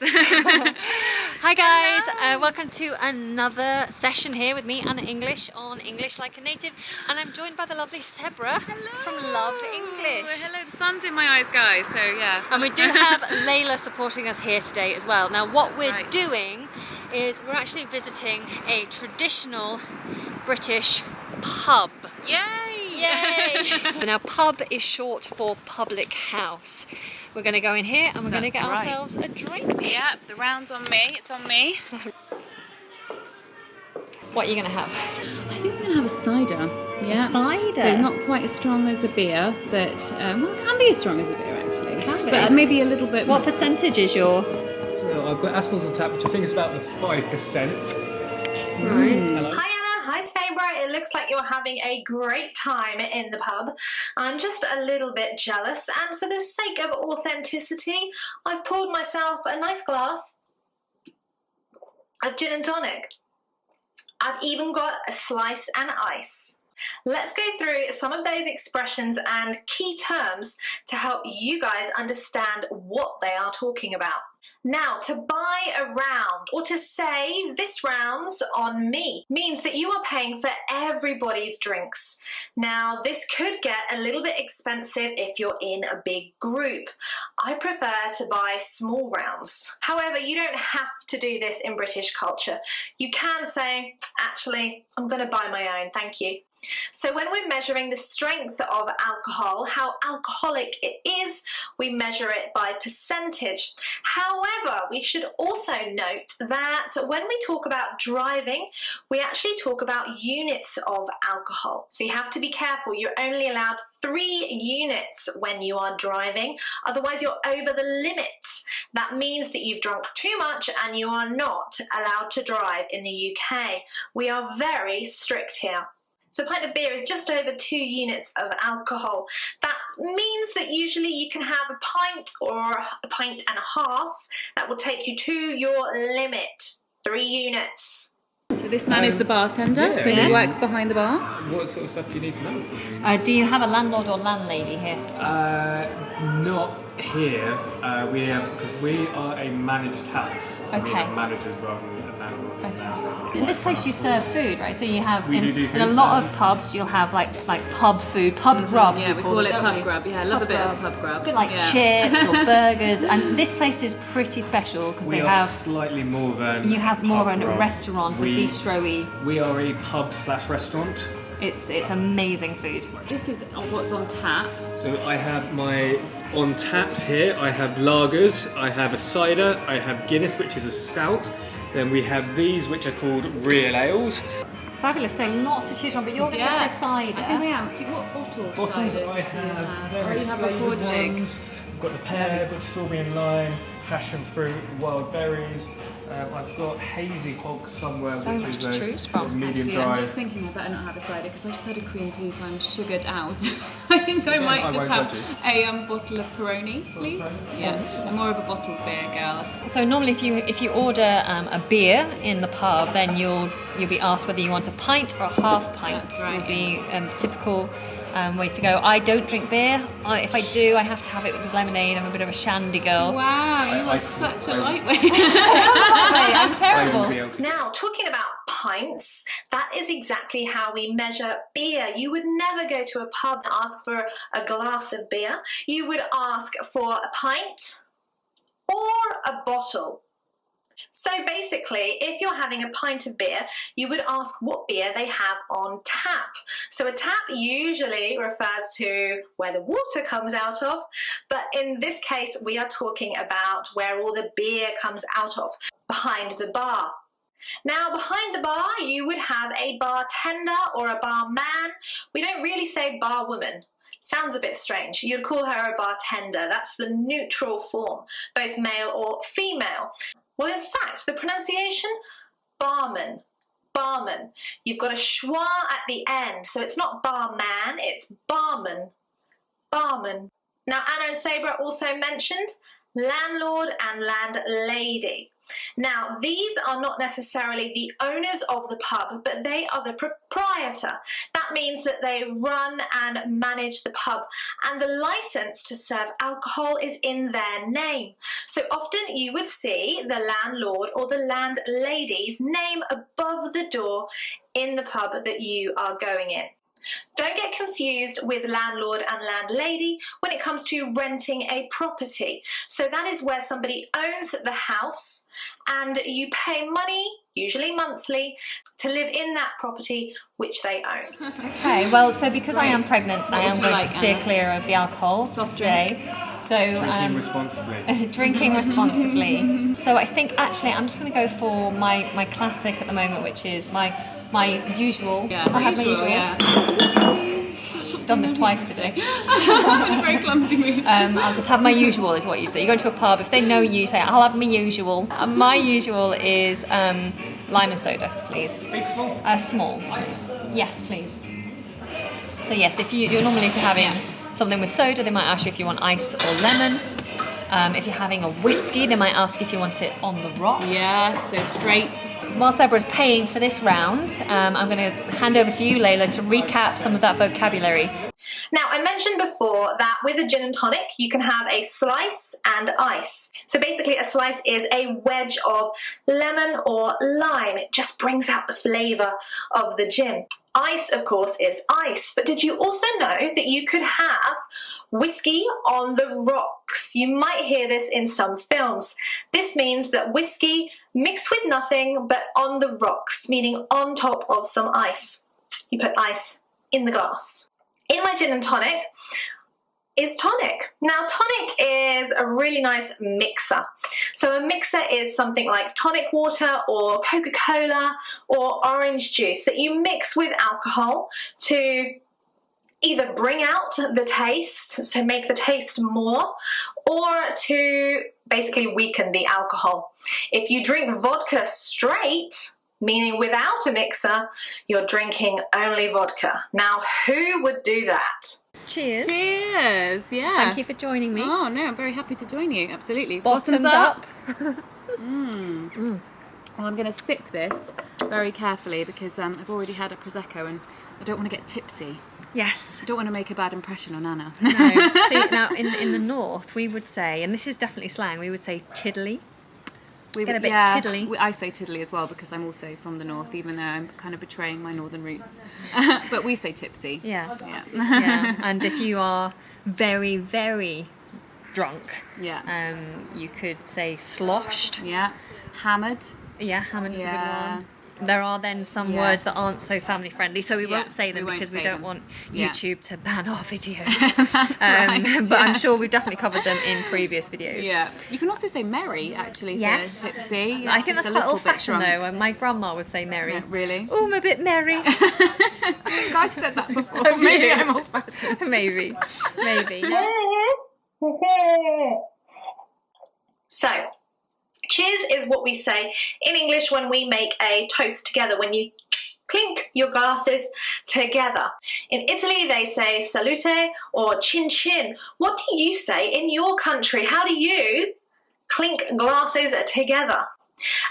Hi guys, welcome to another session here with me, Anna English, on English Like a Native, and I'm joined by the lovely Sebra from Love English. Hello, the sun's in my eyes, guys, so yeah. And we do have Layla supporting us here today as well. Now what we're doing is we're actually visiting a traditional British pub. Yay! Yay! Now pub is short for public house. We're going to go in here and we're going to get ourselves a drink. Yeah, the round's on me, it's on me. What are you going to have? I think I'm going to have a cider. Yeah. A cider? So not quite as strong as a beer, but, well, it can be as strong as a beer actually. Can be. But maybe a little bit What percentage is your... So I've got Aspels on tap, which I think is about the 5%. Right. Hello. Hi Anna, hi Sabra. It looks like you're having a great time in the pub. I'm just a little bit jealous, and for the sake of authenticity, I've poured myself a nice glass of gin and tonic. I've even got a slice and ice. Let's go through some of those expressions and key terms to help you guys understand what they are talking about. Now, to buy a round, or to say this round's on me, means that you are paying for everybody's drinks. Now, this could get a little bit expensive if you're in a big group. I prefer to buy small rounds. However, you don't have to do this in British culture. You can say, actually, I'm going to buy my own, thank you. So when we're measuring the strength of alcohol, how alcoholic it is, we measure it by percentage. However, we should also note that when we talk about driving, we actually talk about units of alcohol. So you have to be careful. You're only allowed 3 units when you are driving, otherwise you're over the limit. That means that you've drunk too much and you are not allowed to drive in the UK. We are very strict here. So a pint of beer is just over 2 units of alcohol. That means that usually you can have a pint or a pint and a half. That will take you to your limit, 3 units. So this man is the bartender, so he works behind the bar. What sort of stuff do you need to know? do you have a landlord or landlady here? Not here. Because we are a managed house. So we have managers rather than a landlord. In this place you serve food, right? So you have, do in food. a lot of pubs, you'll have like pub food, pub grub. Yeah, we call it pub grub. Yeah, I love a bit of pub grub. A bit like chips or burgers. And this place is pretty special because they have... slightly more than You have more pub of a grub. restaurant, a bistro-y. We are a pub/restaurant. It's amazing food. This is what's on tap. So I have my on taps here. I have lagers, I have a cider, I have Guinness, which is a stout. Then we have these, which are called real ales. Fabulous, so lots to choose from, but you're going to go for cider. I think I am. What bottles? Bottles ciders I do you have Oh, various you have a flavoured Cordelig. ones. I've got the pear, I've got strawberry and lime, passion fruit, wild berries. I've got hazy hog somewhere, So which much is to a choose sort of from. medium Actually, dry. I'm just thinking I better not have a cider because I just had a cream tea, so I'm sugared out. I think I might I just won't have judge a bottle of Peroni, please. Yeah, I'm more of a bottled beer girl. So normally if you order a beer in the pub, then you'll be asked whether you want a pint or a half pint. That's right. Will be the typical way to go. I don't drink beer. If I do, I have to have it with lemonade. I'm a bit of a shandy girl. Wow, you are such a lightweight. I'm terrible. Now, talking about pints, that is exactly how we measure beer. You would never go to a pub and ask for a glass of beer. You would ask for a pint or a bottle. So basically, if you're having a pint of beer, you would ask what beer they have on tap. So a tap usually refers to where the water comes out of, but in this case, we are talking about where all the beer comes out of, behind the bar. Now, behind the bar, you would have a bartender or a barman. We don't really say barwoman. Sounds a bit strange. You'd call her a bartender. That's the neutral form, both male or female. Well, in fact, the pronunciation, barman, barman. You've got a schwa at the end, so it's not barman, it's barman, barman. Now, Anna and Sabra also mentioned landlord and landlady. Now, these are not necessarily the owners of the pub, but they are the proprietor. That means that they run and manage the pub, and the license to serve alcohol is in their name. So often you would see the landlord or the landlady's name above the door in the pub that you are going in. Don't get confused with landlord and landlady when it comes to renting a property. So that is where somebody owns the house and you pay money, usually monthly, to live in that property which they own. Okay, well, so because I am pregnant, I am going to steer clear of the alcohol today. So Drinking responsibly. Drinking responsibly. So I think actually I'm just going to go for my classic at the moment, which is my usual. Yeah, I have my usual. Yeah. She's done this twice today. I'm in a very clumsy mood. I'll just have my usual, is what you say. You go to a pub, if they know you, say, I'll have my usual. My usual is lime and soda, please. Big, small? Small. Yes, please. So yes, if you're normally if you're having something with soda, they might ask you if you want ice or lemon. If you're having a whiskey, they might ask if you want it on the rocks. Yeah, so straight. While Deborah's paying for this round, I'm going to hand over to you, Layla, to recap some of that vocabulary. Now, I mentioned before that with a gin and tonic, you can have a slice and ice. So basically a slice is a wedge of lemon or lime. It just brings out the flavour of the gin. Ice, of course, is ice. But did you also know that you could have whiskey on the rocks? You might hear this in some films. This means that whiskey mixed with nothing but on the rocks, meaning on top of some ice. You put ice in the glass. In my gin and tonic is tonic. Now, tonic is a really nice mixer. So a mixer is something like tonic water or Coca-Cola or orange juice that you mix with alcohol to either bring out the taste, so make the taste more, or to basically weaken the alcohol. If you drink vodka straight, meaning without a mixer, you're drinking only vodka. Now, who would do that? Cheers. Cheers, yeah. Thank you for joining me. Oh, no, I'm very happy to join you, absolutely. Bottoms up. Well, I'm going to sip this very carefully because I've already had a Prosecco and I don't want to get tipsy. Yes. I don't want to make a bad impression on Anna. No. See, now in the north, we would say, and this is definitely slang, we would say tiddly. Get a bit tiddly. I say tiddly as well because I'm also from the north, even though I'm kind of betraying my northern roots. But we say tipsy. Yeah. Yeah. Yeah. And if you are very, very drunk, you could say sloshed. Yeah. Hammered. Yeah, hammered is a good one. There are then some words that aren't so family friendly, so we won't say them because we don't want YouTube to ban our videos. Right, but I'm sure we've definitely covered them in previous videos. Yeah. You can also say merry, actually, yes. for tipsy. I think that's quite old-fashioned, though. My grandma would say merry. Yeah, really? Oh, I'm a bit merry. I think I've said that before. Maybe I'm old-fashioned. Maybe. So, cheers is what we say in English when we make a toast together, when you clink your glasses together. In Italy, they say salute or chin chin. What do you say in your country? How do you clink glasses together?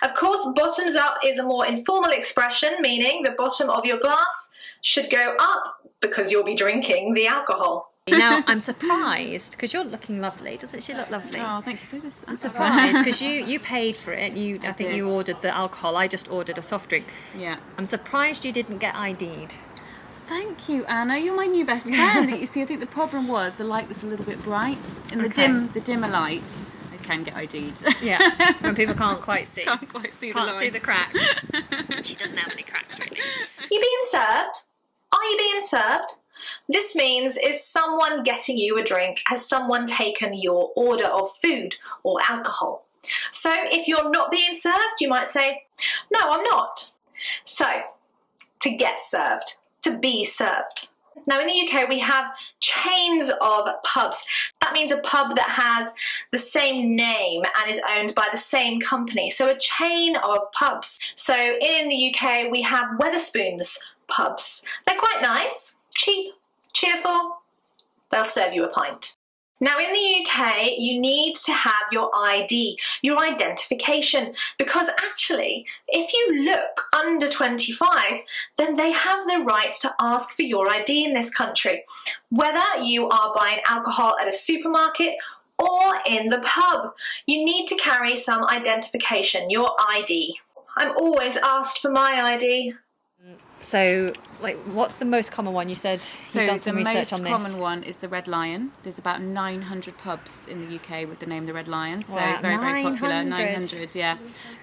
Of course, bottoms up is a more informal expression, meaning the bottom of your glass should go up because you'll be drinking the alcohol. Now, I'm surprised, because you're looking lovely. Doesn't she look lovely? Oh, thank you. I'm surprised, because you paid for it. I think you ordered the alcohol. I just ordered a soft drink. Yeah. I'm surprised you didn't get ID'd. Thank you, Anna. You're my new best friend. You see, I think the problem was the light was a little bit bright. In the dimmer light, I can get ID'd. Yeah, when people can't quite see. Can't quite see Can't the see lines. the cracks. She doesn't have any cracks, really. You being served? Are you being served? This means, is someone getting you a drink? Has someone taken your order of food or alcohol? So if you're not being served, you might say, no, I'm not. So, to get served, to be served. Now in the UK we have chains of pubs. That means a pub that has the same name and is owned by the same company. So a chain of pubs. So in the UK we have Wetherspoons pubs. They're quite nice. Cheap, cheerful, they'll serve you a pint. Now in the UK, you need to have your ID, your identification, because actually, if you look under 25, then they have the right to ask for your ID in this country, whether you are buying alcohol at a supermarket or in the pub. You need to carry some identification, your ID. I'm always asked for my ID. So, like, what's the most common one? You said you've done some research on this. The most common one is the Red Lion. There's about 900 pubs in the UK with the name the Red Lion, so wow, very, very popular. 900, yeah.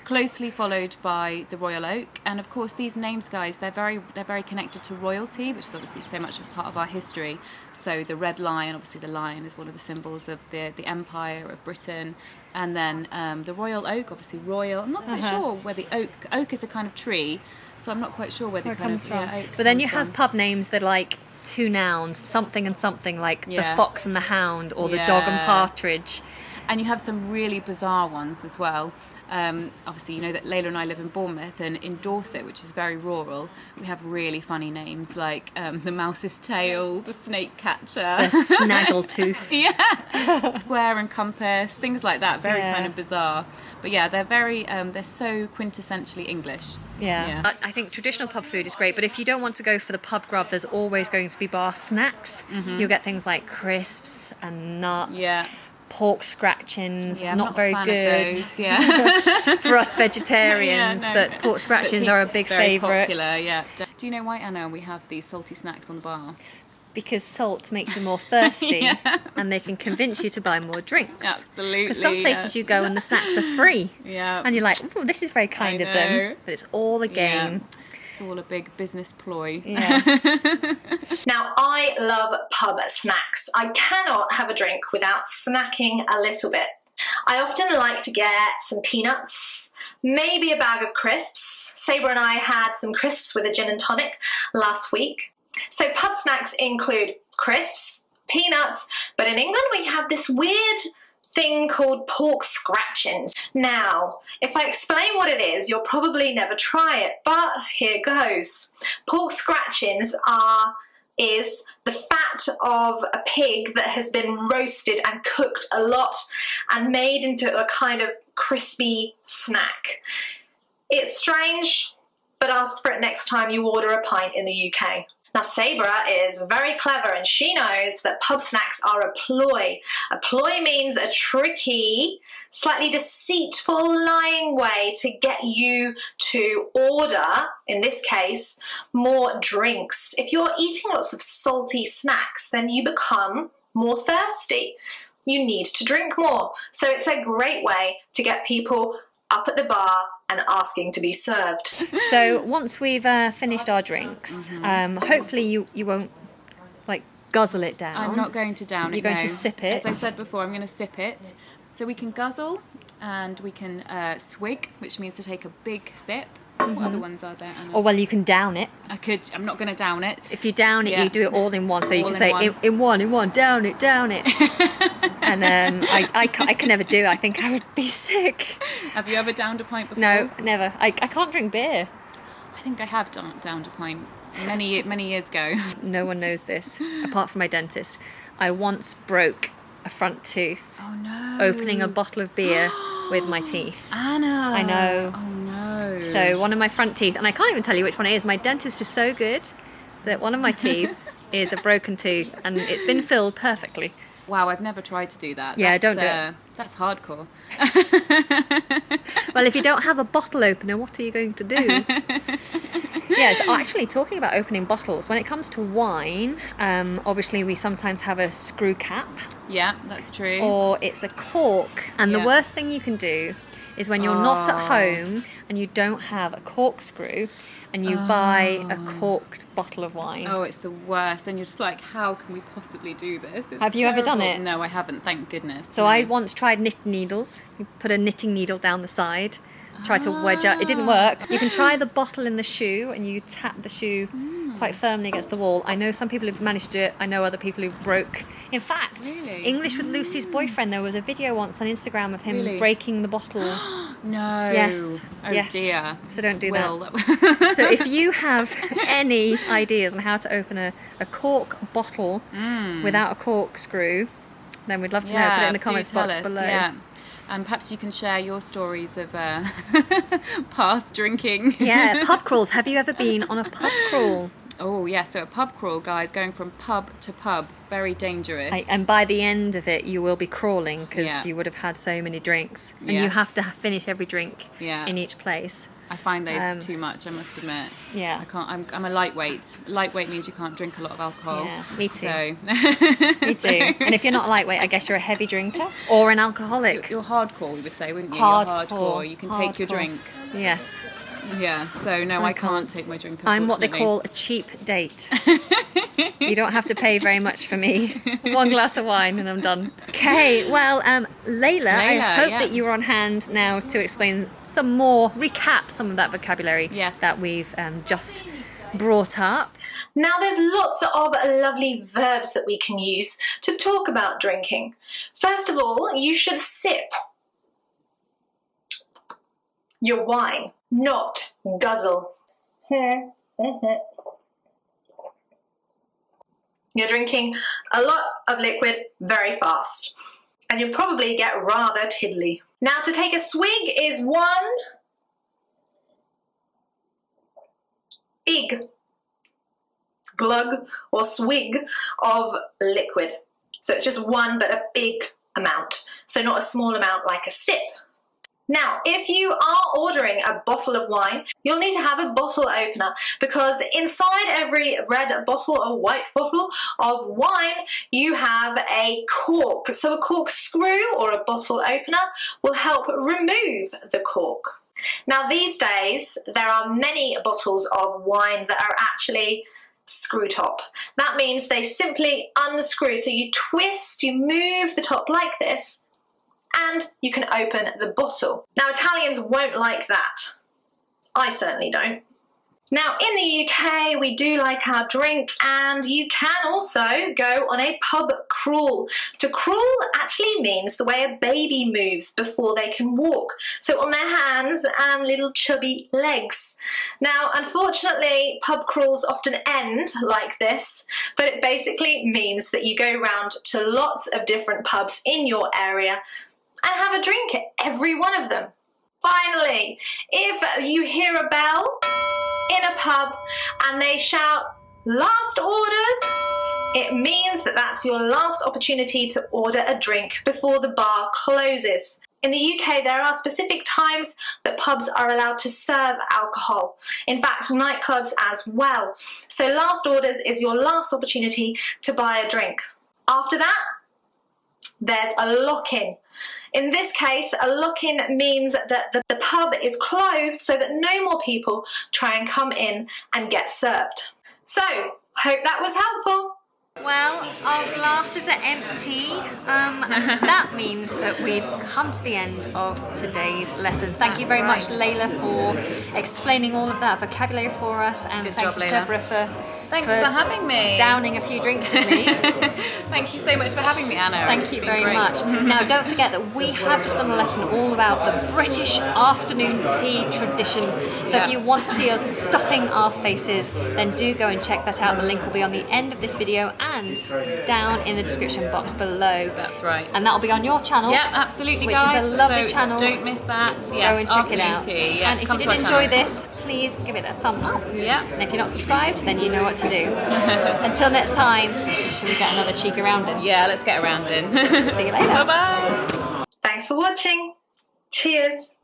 Closely followed by the Royal Oak, and of course these names, guys, they're very connected to royalty, which is obviously so much a part of our history. So the Red Lion, obviously the lion is one of the symbols of the Empire of Britain, and then the Royal Oak, obviously royal. I'm not quite sure where the oak is a kind of tree. So I'm not quite sure where it comes from. But then you have pub names that are like two nouns, something and something, like the fox and the hound, or the dog and partridge. And you have some really bizarre ones as well. Obviously, you know that Layla and I live in Bournemouth, and in Dorset, which is very rural, we have really funny names like the Mouse's Tail, the Snake Catcher, the Snaggletooth, Square and Compass, things like that. Very kind of bizarre. But yeah, they're very, they're so quintessentially English. Yeah. I think traditional pub food is great, but if you don't want to go for the pub grub, there's always going to be bar snacks. Mm-hmm. You'll get things like crisps and nuts. Yeah. Pork scratchings, not very a fan good of those, for us vegetarians, but pork scratchings are a big favourite. Popular, yeah. Do you know why, Anna, we have these salty snacks on the bar? Because salt makes you more thirsty, and they can convince you to buy more drinks. Absolutely. Because some places you go and the snacks are free, and you're like, oh, this is very kind of them, but it's all a game. It's all a big business ploy. Yes. Now, I love pub snacks. I cannot have a drink without snacking a little bit. I often like to get some peanuts, maybe a bag of crisps. Sabre and I had some crisps with a gin and tonic last week. So pub snacks include crisps, peanuts, but in England we have this weird thing called pork scratchings. Now, if I explain what it is, you'll probably never try it, but here goes. Pork scratchings is the fat of a pig that has been roasted and cooked a lot and made into a kind of crispy snack. It's strange, but ask for it next time you order a pint in the UK. Now, Sabre is very clever, and she knows that pub snacks are a ploy. A ploy means a tricky, slightly deceitful, lying way to get you to order, in this case, more drinks. If you're eating lots of salty snacks, then you become more thirsty. You need to drink more. So it's a great way to get people up at the bar and asking to be served. So once we've finished our drinks, hopefully you won't like guzzle it down. I'm not going to down it. You're going to sip it. As I said before, I'm going to sip it. So we can guzzle and we can swig, which means to take a big sip. What other ones are there, Anna? Or well, you can down it. I'm not going to down it. If you down it, you do it all in one. So you can say in one, down it. And I can never do it. I think I would be sick. Have you ever downed a pint before? No, never. I can't drink beer. I think I have downed a pint many years ago. No one knows this, apart from my dentist. I once broke a front tooth. Oh no. Opening a bottle of beer with my teeth. Anna. I know. Oh no. So one of my front teeth, and I can't even tell you which one it is. My dentist is so good that one of my teeth is a broken tooth, and it's been filled perfectly. Wow, I've never tried to do that. Yeah, don't do it. That's hardcore. Well, if you don't have a bottle opener, what are you going to do? Yes, actually, talking about opening bottles, when it comes to wine, obviously we sometimes have a screw cap. Yeah, that's true. Or it's a cork. And the worst thing you can do is when you're not at home and you don't have a corkscrew and you buy a corked bottle of wine. Oh, it's the worst. And you're just like, how can we possibly do this? Have you ever done it? No, I haven't, thank goodness. So I once tried knitting needles. You put a knitting needle down the side, try to wedge out. It didn't work. You can try the bottle in the shoe and you tap the shoe quite firmly against the wall. I know some people have managed to do it. I know other people who broke. In fact, English with Lucy's boyfriend, there was a video once on Instagram of him breaking the bottle. No. Yes. Oh dear. So don't do that. So if you have any ideas on how to open a cork bottle without a corkscrew, then we'd love to know. Put it in the do comments tell box us, below. Yeah. And perhaps you can share your stories of past drinking. Yeah, pub crawls. Have you ever been on a pub crawl? Oh, yeah. So a pub crawl, guys, going from pub to pub, very dangerous. And by the end of it, you will be crawling because Yeah. you would have had so many drinks. And Yes. you have to finish every drink Yeah. in each place. I find those too much, I must admit. Yeah. I can't. I'm a lightweight. Lightweight means you can't drink a lot of alcohol. Yeah, me too. So Me too. And if you're not lightweight, I guess you're a heavy drinker or an alcoholic. you're hardcore, we would say, wouldn't you? Hardcore. You're hardcore. You can take your Hardcore. drink. Yes. Yeah. So no, I can't take my drink. I'm what they unfortunately. call a cheap date. You don't have to pay very much for me. One glass of wine and I'm done. Okay, well, Layla, I hope yeah. that you're on hand now to explain recap some of that vocabulary Yes. that we've just brought up. Now, there's lots of lovely verbs that we can use to talk about drinking. First of all, you should sip your wine, not guzzle. You're drinking a lot of liquid very fast, and you'll probably get rather tiddly. Now, to take a swig is one big glug or swig of liquid. So it's just one, but a big amount. So not a small amount like a sip. Now, if you are ordering a bottle of wine, you'll need to have a bottle opener because inside every red bottle or white bottle of wine, you have a cork. So a corkscrew or a bottle opener will help remove the cork. Now, these days, there are many bottles of wine that are actually screw top. That means they simply unscrew. So you twist, you move the top like this, and you can open the bottle. Now, Italians won't like that. I certainly don't. Now, in the UK, we do like our drink, and you can also go on a pub crawl. To crawl actually means the way a baby moves before they can walk. So on their hands and little chubby legs. Now, unfortunately, pub crawls often end like this, but it basically means that you go round to lots of different pubs in your area and have a drink at every one of them. Finally, if you hear a bell in a pub and they shout last orders, it means that that's your last opportunity to order a drink before the bar closes. In the UK, there are specific times that pubs are allowed to serve alcohol. In fact, nightclubs as well. So last orders is your last opportunity to buy a drink. After that, there's a lock-in. In this case, a lock-in means that the pub is closed so that no more people try and come in and get served. So, hope that was helpful. Well, our glasses are empty, and that means that we've come to the end of today's lesson. Thank you very much, Layla, for explaining all of that vocabulary for us, and Good thank job, you, Layla. Sabra, Thanks for having me. downing a few drinks with me. Thank you so much for having me, Anna. Thank It's you been very great. much. Now, don't forget that we have just done a lesson all about the British afternoon tea tradition. So if you want to see us stuffing our faces, then do go and check that out. The link will be on the end of this video and down in the description box below. That's right. And that'll be on your channel. Yeah, absolutely, which guys. is a lovely So channel. Don't miss that. Go Yes, and check it afternoon out. tea. Yeah, And if come you to did our enjoy channel. this, please give it a thumb up. Yeah. And if you're not subscribed, then you know what to do. Until next time, should we get another cheek around it? Yeah, let's get around in. See you later. Bye-bye. Thanks for watching. Cheers.